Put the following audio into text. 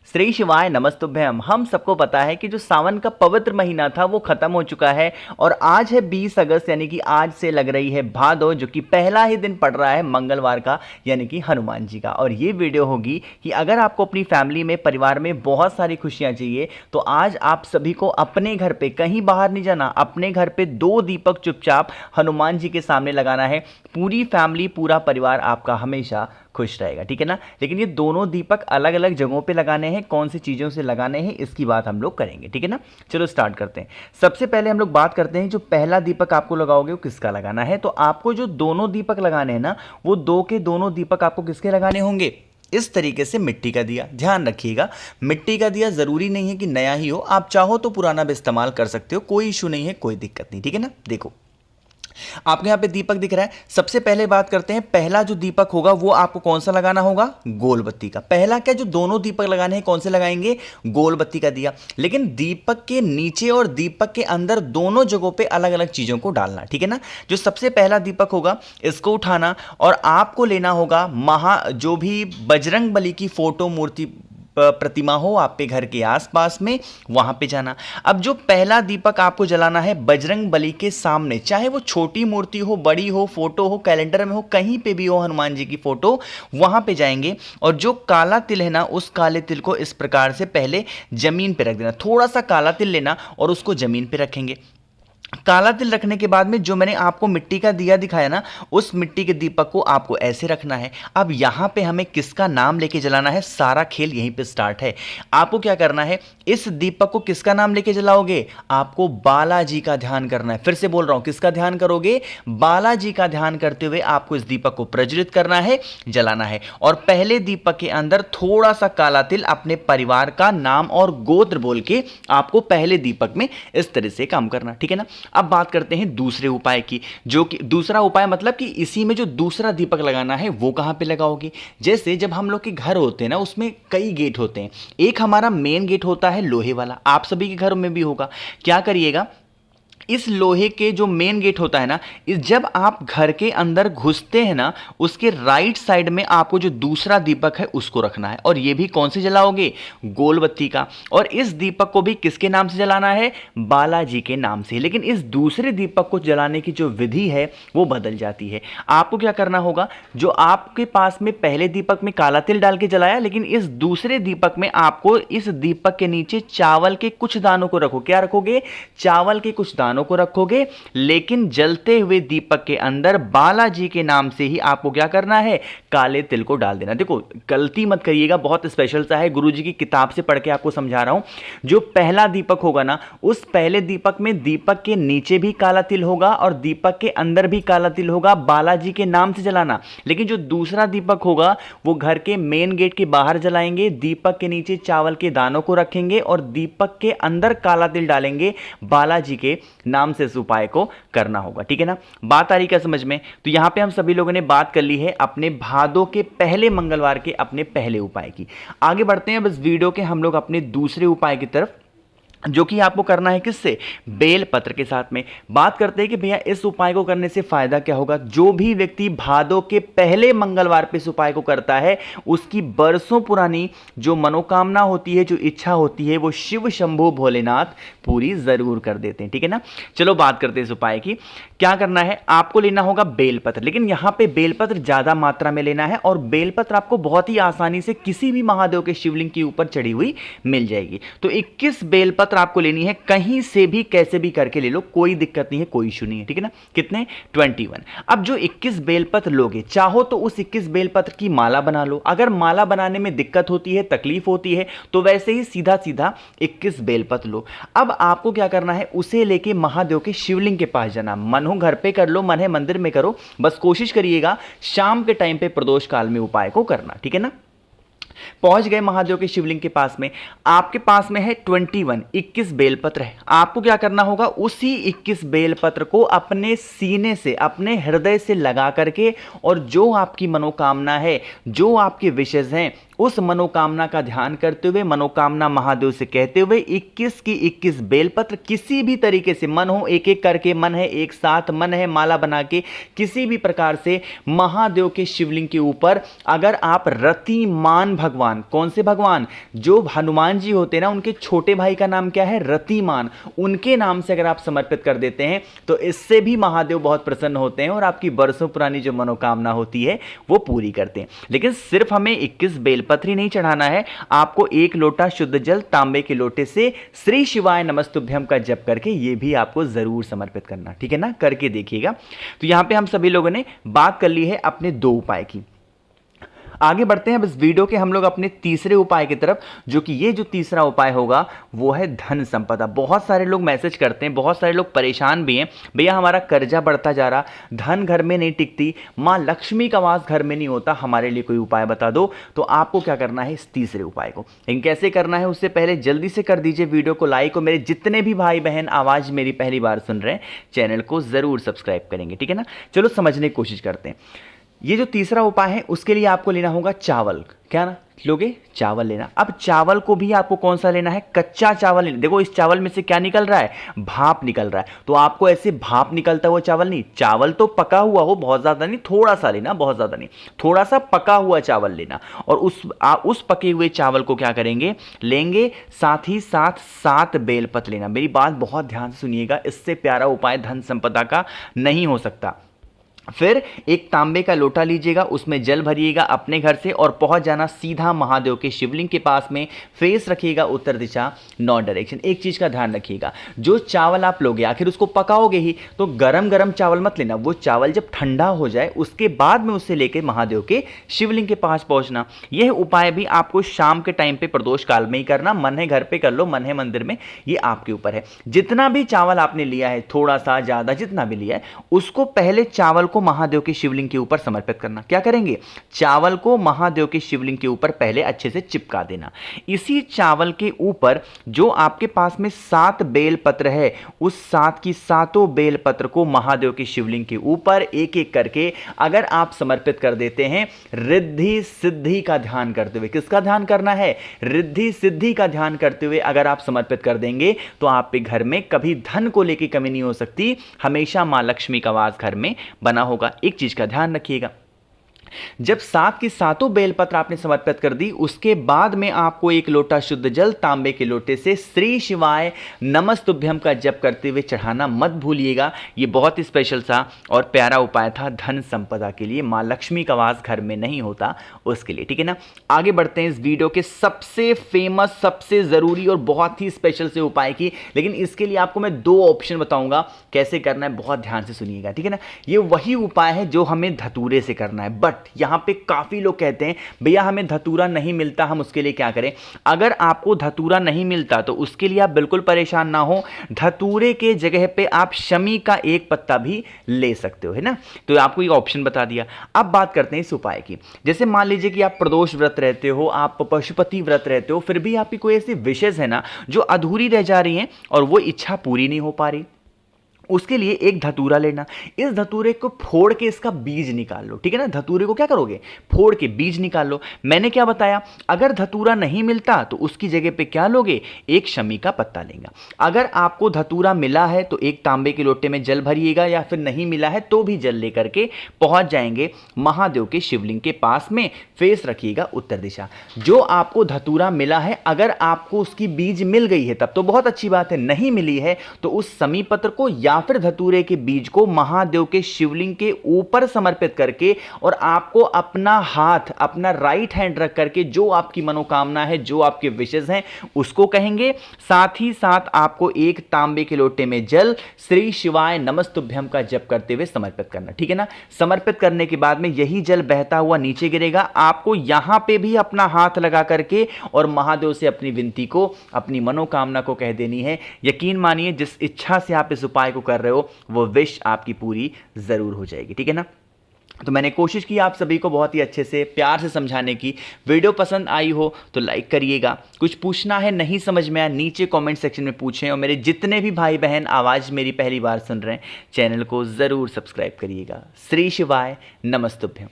श्री शिवाय नमस्तुभ्यम। हम सबको पता है कि जो सावन का पवित्र महीना था वो खत्म हो चुका है और आज है 20 अगस्त, यानी कि आज से लग रही है भादो, जो कि पहला ही दिन पड़ रहा है मंगलवार का, यानी कि हनुमान जी का। और ये वीडियो होगी कि अगर आपको अपनी फैमिली में, परिवार में बहुत सारी खुशियां चाहिए तो आज आप सभी को अपने घर पे, कहीं बाहर नहीं जाना, अपने घर पे 2 दीपक चुपचाप हनुमान जी के सामने लगाना है। पूरी फैमिली, पूरा परिवार आपका हमेशा खुश रहेगा, ठीक है ना। लेकिन ये दोनों दीपक अलग अलग जगहों पे लगाने हैं, कौन सी चीज़ों से लगाने हैं इसकी बात हम लोग करेंगे, ठीक है ना। चलो स्टार्ट करते हैं। सबसे पहले हम लोग बात करते हैं जो पहला दीपक आपको लगाओगे वो किसका लगाना है। तो आपको जो दोनों दीपक लगाने हैं ना, वो 2 के दोनों दीपक आपको किसके लगाने होंगे, इस तरीके से मिट्टी का दिया। ध्यान रखिएगा, मिट्टी का दिया जरूरी नहीं है कि नया ही हो, आप चाहो तो पुराना भी इस्तेमाल कर सकते हो, कोई इशू नहीं है, कोई दिक्कत नहीं, ठीक है ना। देखो आपको यहां पे दीपक दिख रहा है। सबसे पहले बात करते हैं, पहला जो दीपक होगा वो आपको कौन सा लगाना होगा, गोल बत्ती का। पहला क्या, जो दोनों दीपक लगाने हैं कौन से लगाएंगे, गोल बत्ती का दिया। लेकिन दीपक के नीचे और दीपक के अंदर दोनों जगहों पे अलग अलग चीजों को डालना, ठीक है ना। जो सबसे पहला दीपक होगा इसको उठाना और आपको लेना होगा जो भी बजरंग बली की फोटो, मूर्ति, प्रतिमा हो आपके घर के आसपास में, वहां पे जाना। अब जो पहला दीपक आपको जलाना है बजरंग बली के सामने, चाहे वो छोटी मूर्ति हो, बड़ी हो, फोटो हो, कैलेंडर में हो, कहीं पे भी हो हनुमान जी की फोटो, वहां पे जाएंगे और जो काला तिल है ना, उस काले तिल को इस प्रकार से पहले जमीन पे रख देना। थोड़ा सा काला तिल लेना और उसको जमीन पे रखेंगे। काला तिल रखने के बाद में जो मैंने आपको मिट्टी का दिया दिखाया ना, उस मिट्टी के दीपक को आपको ऐसे रखना है। अब यहां पे हमें किसका नाम लेके जलाना है, सारा खेल यहीं पे स्टार्ट है। आपको क्या करना है, इस दीपक को किसका नाम लेके जलाओगे, आपको बालाजी का ध्यान करना है। फिर से बोल रहा हूं, किसका ध्यान करोगे, बालाजी का ध्यान करते हुए आपको इस दीपक को प्रज्वलित करना है, जलाना है। और पहले दीपक के अंदर थोड़ा सा काला तिल अपने परिवार का नाम और गोत्र बोल के आपको पहले दीपक में इस तरह से काम करना, ठीक है ना। अब बात करते हैं दूसरे उपाय की, जो कि दूसरा उपाय मतलब कि इसी में जो दूसरा दीपक लगाना है वो कहां पे लगाओगे। जैसे जब हम लोग के घर होते हैं ना, उसमें कई गेट होते हैं। एक हमारा मेन गेट होता है लोहे वाला, आप सभी के घरों में भी होगा। क्या करिएगा, इस लोहे के जो मेन गेट होता है ना, जब आप घर के अंदर घुसते हैं ना, उसके राइट साइड में आपको जो दूसरा दीपक है उसको रखना है। और ये भी कौन से जलाओगे, गोल बत्ती का। और इस दीपक को भी किसके नाम से जलाना है, बालाजी के नाम से। लेकिन इस दूसरे दीपक को जलाने की जो विधि है वो बदल जाती है। आपको क्या करना होगा, जो आपके पास में पहले दीपक में काला तिल डाल के जलाया, लेकिन इस दूसरे दीपक में आपको इस दीपक के नीचे चावल के कुछ दानों को रखो। क्या रखोगे, चावल के कुछ दानों को रखोगे। लेकिन जलते हुए दीपक के अंदर बालाजी के नाम से ही आपको क्या करना है, काले तिल को डाल देना। देखो गलती मत करिएगा, बहुत स्पेशल सा है, गुरुजी की किताब से पढ़ के आपको समझा रहा हूं। जो पहला दीपक होगा ना, उस पहले दीपक में दीपक के नीचे भी काला तिल होगा और दीपक के अंदर भी काला तिल होगा, बालाजी के नाम से जलाना। लेकिन जो दूसरा दीपक होगा वो घर के मेन गेट के बाहर जलाएंगे, दीपक के नीचे चावल के दानों को रखेंगे और दीपक के अंदर काला तिल डालेंगे। बालाजी के नाम से इस उपाय को करना होगा, ठीक है ना। बात आ रही क्या समझ में। तो यहां पे हम सभी लोगों ने बात कर ली है अपने भादों के पहले मंगलवार के अपने पहले उपाय की। आगे बढ़ते हैं बस वीडियो के हम लोग अपने दूसरे उपाय की तरफ, जो कि आपको करना है किससे, बेल पत्र के साथ में। बात करते हैं कि भैया इस उपाय को करने से फायदा क्या होगा। जो भी व्यक्ति भादों के पहले मंगलवार पे इस उपाय को करता है, उसकी बरसों पुरानी जो मनोकामना होती है, जो इच्छा होती है, वो शिव शंभू भोलेनाथ पूरी जरूर कर देते हैं, ठीक है ना। चलो बात करते हैं इस उपाय की। क्या करना है, आपको लेना होगा बेलपत्र। लेकिन यहां पे बेलपत्र ज्यादा मात्रा में लेना है और बेलपत्र आपको बहुत ही आसानी से किसी भी महादेव के शिवलिंग के ऊपर चढ़ी हुई मिल जाएगी। तो 21 बेलपत्र आपको लेनी है, कहीं से भी कैसे भी करके ले लो, कोई दिक्कत नहीं है, कोई इशू नहीं है, ठीक है ना। कितने, 21। अब जो 21 बेलपत्र लोगे, चाहो तो उस 21 बेलपत्र की माला बना लो। अगर माला बनाने में दिक्कत होती है, तकलीफ होती है, तो वैसे ही सीधा सीधा 21 बेलपत्र लो। अब आपको क्या करना है, उसे लेके महादेव के शिवलिंग के पास जाना। मन हो घर पे कर लो, मन है मंदिर में करो, बस कोशिश करिएगा शाम के टाइम पे प्रदोष काल में उपाय को करना, ठीक है ना। पहुंच गए महादेव के शिवलिंग के पास में, आपके पास में है 21 बेलपत्र है। आपको क्या करना होगा, उसी 21 बेलपत्र को अपने सीने से, अपने हृदय से लगा करके, और जो आपकी मनोकामना है, जो आपके विशेष हैं, उस मनोकामना का ध्यान करते हुए, मनोकामना महादेव से कहते हुए 21 की 21 बेलपत्र किसी भी तरीके से, मन हो एक एक करके, मन है एक साथ, मन है माला बना के, किसी भी प्रकार से महादेव के शिवलिंग के ऊपर अगर आप रतिमान भगवान, कौन से भगवान, जो हनुमान जी होते हैं ना, उनके छोटे भाई का नाम क्या है, रतिमान, उनके नाम से अगर आप समर्पित कर देते हैं तो इससे भी महादेव बहुत प्रसन्न होते हैं और आपकी बरसों पुरानी जो मनोकामना होती है वो पूरी करते हैं। लेकिन सिर्फ हमें 21 बेलपत्र ही नहीं चढ़ाना है, आपको 1 लोटा शुद्ध जल तांबे के लोटे से श्री शिवाय नमस्तुभ्यम का जप करके ये भी आपको जरूर समर्पित करना, ठीक है ना, करके देखिएगा। तो यहां पे हम सभी लोगों ने बात कर ली है अपने 2 उपाय की। आगे बढ़ते हैं अब इस वीडियो के हम लोग अपने तीसरे उपाय की तरफ, जो कि ये जो तीसरा उपाय होगा वो है धन संपदा। बहुत सारे लोग मैसेज करते हैं, बहुत सारे लोग परेशान भी हैं, भैया हमारा कर्जा बढ़ता जा रहा, धन घर में नहीं टिकती, माँ लक्ष्मी का वास घर में नहीं होता, हमारे लिए कोई उपाय बता दो। तो आपको क्या करना है इस तीसरे उपाय को, लेकिन कैसे करना है उससे पहले जल्दी से कर दीजिए वीडियो को लाइक, और मेरे जितने भी भाई बहन आवाज़ मेरी पहली बार सुन रहे हैं चैनल को ज़रूर सब्सक्राइब करेंगे, ठीक है ना। चलो समझने की कोशिश करते हैं। ये जो तीसरा उपाय है उसके लिए आपको लेना होगा चावल, क्या ना लोगे, चावल लेना। अब चावल को भी आपको कौन सा लेना है, कच्चा चावल लेना। देखो इस चावल में से क्या निकल रहा है, भाप निकल रहा है, तो आपको ऐसे भाप निकलता हुआ चावल नहीं, चावल तो पका हुआ हो, बहुत ज़्यादा नहीं, थोड़ा सा लेना, बहुत ज़्यादा नहीं, थोड़ा सा पका हुआ चावल लेना। और उस पके हुए चावल को क्या करेंगे, लेंगे, साथ ही साथ 7 बेलपत्र लेना। मेरी बात बहुत ध्यान से सुनिएगा, इससे प्यारा उपाय धन संपदा का नहीं हो सकता। फिर एक तांबे का लोटा लीजिएगा, उसमें जल भरिएगा अपने घर से और पहुंच जाना सीधा महादेव के शिवलिंग के पास में, फेस रखिएगा उत्तर दिशा, नॉर्थ डायरेक्शन। एक चीज़ का ध्यान रखिएगा, जो चावल आप लोगे आखिर उसको पकाओगे ही, तो गरम गरम चावल मत लेना, वो चावल जब ठंडा हो जाए उसके बाद में उससे लेके महादेव के शिवलिंग के पास पहुंचना। यह उपाय भी आपको शाम के टाइम पे प्रदोष काल में ही करना, मन है घर पे कर लो, मन है मंदिर में, ये आपके ऊपर है। जितना भी चावल आपने लिया है, थोड़ा सा ज़्यादा जितना भी लिया है, उसको पहले चावल को महादेव के शिवलिंग के ऊपर समर्पित करना। क्या करेंगे, चावल को महादेव के शिवलिंग के ऊपर पहले अच्छे से चिपका देना। इसी चावल के ऊपर जो आपके पास में 7 बेलपत्र है, उस 7 की 7 बेलपत्र को महादेव के शिवलिंग के ऊपर एक एक करके अगर आप समर्पित कर देते हैं, रिद्धि सिद्धि का ध्यान करते हुए, किसका ध्यान करना है, रिद्धि सिद्धि का ध्यान करते हुए अगर आप समर्पित कर देंगे तो आपके घर में कभी धन को लेकर कमी नहीं हो सकती, हमेशा मां लक्ष्मी का वास घर में बना होगा। एक चीज का ध्यान रखिएगा, जब 7 की 7 बेलपत्र आपने समर्पित कर दी, उसके बाद में आपको 1 लोटा शुद्ध जल तांबे के लोटे से श्री शिवाय नमस्तुभ्यम का जप करते हुए चढ़ाना मत भूलिएगा। ये बहुत ही स्पेशल सा और प्यारा उपाय था धन संपदा के लिए, मां लक्ष्मी का वास घर में नहीं होता उसके लिए, ठीक है ना। आगे बढ़ते हैं इस वीडियो के सबसे फेमस, सबसे जरूरी और बहुत ही स्पेशल से उपाय की, लेकिन इसके लिए आपको मैं 2 ऑप्शन बताऊंगा कैसे करना है, बहुत ध्यान से सुनिएगा, ठीक है ना। ये वही उपाय है जो हमें धतूरे से करना है, बट यहां पे काफी लोग कहते हैं भैया हमें धतूरा नहीं मिलता, हम उसके लिए क्या करें। अगर आपको धतूरा नहीं मिलता तो उसके लिए आप बिल्कुल परेशान ना हो, धतूरे के जगह पे आप शमी का 1 पत्ता भी ले सकते हो, है ना। तो आपको ये ऑप्शन बता दिया। अब बात करते हैं इस उपाय की। जैसे मान लीजिए कि आप प्रदोष व्रत रहते हो, आप पशुपति व्रत रहते हो, फिर भी आपकी कोई ऐसी विशेष है ना जो अधूरी रह जा रही हैं और वो इच्छा पूरी नहीं हो पा रही, उसके लिए एक धतूरा लेना। इस धतूरे को फोड़ के इसका बीज निकाल लो, ठीक है ना। धतूरे को क्या करोगे, फोड़ के बीज निकाल लो। मैंने क्या बताया, अगर धतूरा नहीं मिलता तो उसकी जगह पे क्या लोगे, एक शमी का पत्ता लेगा। अगर आपको धतूरा मिला है तो एक तांबे के लोटे में जल भरिएगा, या फिर नहीं मिला है तो भी जल लेकर के पहुंच जाएंगे महादेव के शिवलिंग के पास में, फेस रखिएगा उत्तर दिशा। जो आपको धतूरा मिला है, अगर आपको उसकी बीज मिल गई है तब तो बहुत अच्छी बात है, नहीं मिली है तो उस शमी पत्र को या फिर धतूरे के बीज को महादेव के शिवलिंग के ऊपर समर्पित करके, और आपको अपना हाथ, अपना राइट हैंड रख करके जो आपकी मनोकामना है, जो आपके विशेष हैं उसको कहेंगे। साथ ही साथ आपको एक तांबे के लोटे में जल श्री शिवाय नमस्तुभ्यम का जप करते हुए समर्पित करना, ठीक है ना। समर्पित करने के बाद में यही जल बहता हुआ नीचे गिरेगा, आपको यहां पे भी अपना हाथ लगा करके और महादेव से अपनी विनती को, अपनी मनोकामना को कह देनी है। यकीन मानिए जिस इच्छा से आप इस उपाय को कर रहे हो वो विश आपकी पूरी जरूर हो जाएगी, ठीक है ना। तो मैंने कोशिश की आप सभी को बहुत ही अच्छे से प्यार से समझाने की। वीडियो पसंद आई हो तो लाइक करिएगा, कुछ पूछना है नहीं समझ में आया नीचे कमेंट सेक्शन में पूछें, और मेरे जितने भी भाई बहन आवाज़ मेरी पहली बार सुन रहे हैं चैनल को ज़रूर सब्सक्राइब करिएगा। श्री शिवाय नमस्तुभ्यम।